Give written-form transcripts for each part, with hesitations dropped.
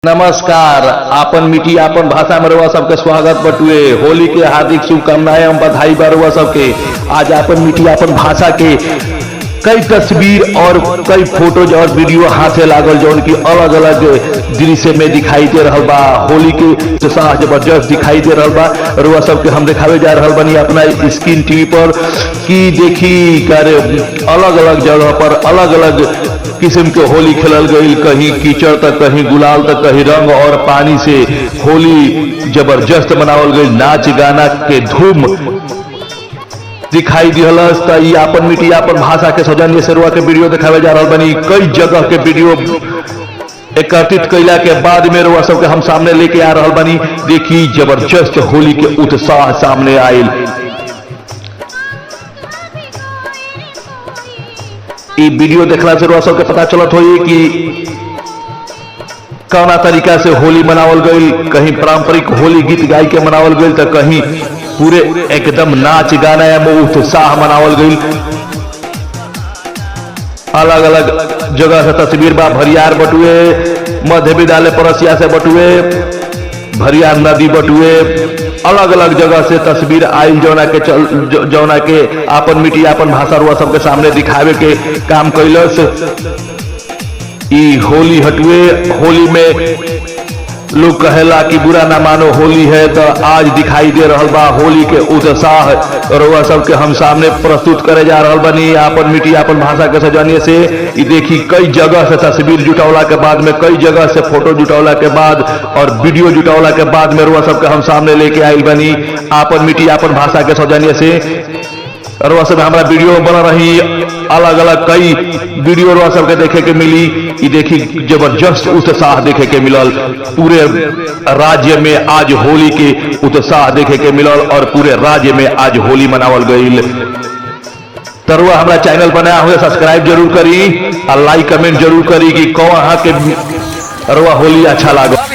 नमस्कार। आपन मीठी आपन भाषा में रउआ सबके स्वागत बटुए। होली के हार्दिक शुभकामनाएं एवं बधाई बा रउआ सबके। आज आपन मीठी आपन भाषा के कई तस्वीर और कई फोटोज और वीडियो हाथे लागल जो उनकी अलग अलग दृश्य में दिखाई दे रहा बा। होली के उत्साह जबरदस्त दिखाई दे रहा बा। रउआ सबके हम दिखावे जा रहा बनी अपना स्क्रीन टीवी पर कि देखी कर अलग अलग जगह पर अलग अलग किस्म के होली खेलल गई। कहीं कीचड़ तक, कहीं गुलाल तक, कहीं रंग और पानी से होली जबरदस्त मनावल गई। नाच गाना के धूम दिखाई दिहलस। त आपन मीठी आपन भाषा के सौजन्य से रुआ के वीडियो दिखावे जा रहा बनी। कई जगह के वीडियो एकत्रित कैला के बाद में रुआ सबके हम सामने लेके आ रहा बनी। देखी जबरदस्त होली के उत्साह सामने आयल। ये वीडियो देखला से रुआ सबके पता चलत होई कि कौना तरीका से होली मनावल गई। कहीं पारंपरिक होली गीत गाय के मनावल गई तो कहीं पूरे एकदम नाच गाना एवं उत्साह मनावल गई। अलग अलग जगह से तस्वीर बा। भरियार बटुए, मध्य विद्यालय परसिया से बटुए, भरियार नदी बटुए, अलग अलग जगह से तस्वीर आयल जौना के आपन मीठी आपन भाषा रुआ सबके सामने दिखावे के काम कैलस। ई होली हटुए। होली में लोग कहेला कि बुरा ना मानो होली है, तो आज दिखाई दे रहा बा होली के उत्साह रुआ सबके हम सामने प्रस्तुत करे जा रहा बनी आपन मीठी आपन भाषा के सौजन्य से। ये देखी कई जगह से तस्वीर जुटौला के बाद में, कई जगह से फोटो जुटौला के बाद और वीडियो जुटौला के बाद में रुआ सबके हम सामने लेके आयल बनी आपन मीठी आपन भाषा के सौजन्य से। रुआ सब हमारा वीडियो बना रही। अलग अलग कई वीडियो रुआ सबके देखे के मिली। ये देखी जबरदस्त उत्साह देखे के मिलल। पूरे राज्य में आज होली के उत्साह देखे के मिलल और पूरे राज्य में आज होली मनावल गई। तरुआ हमारा चैनल बनाया हुए सब्सक्राइब जरूर करी और लाइक कमेंट जरूर करी कि कौन के रुआ होली अच्छा लगा।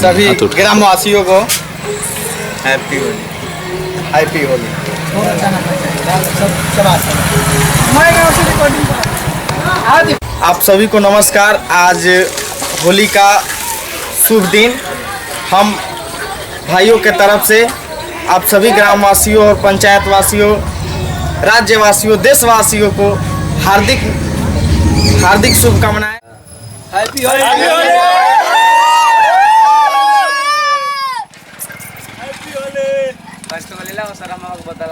सभी ग्रामवासियों को हैप्पी होली, हैप्पी होली। आप सभी को नमस्कार। आज होली का शुभ दिन। हम भाइयों के तरफ से आप सभी ग्रामवासियों और पंचायत वासियों, राज्यवासियों, देशवासियों को हार्दिक हार्दिक शुभकामनाएं। हैप्पी होली। बता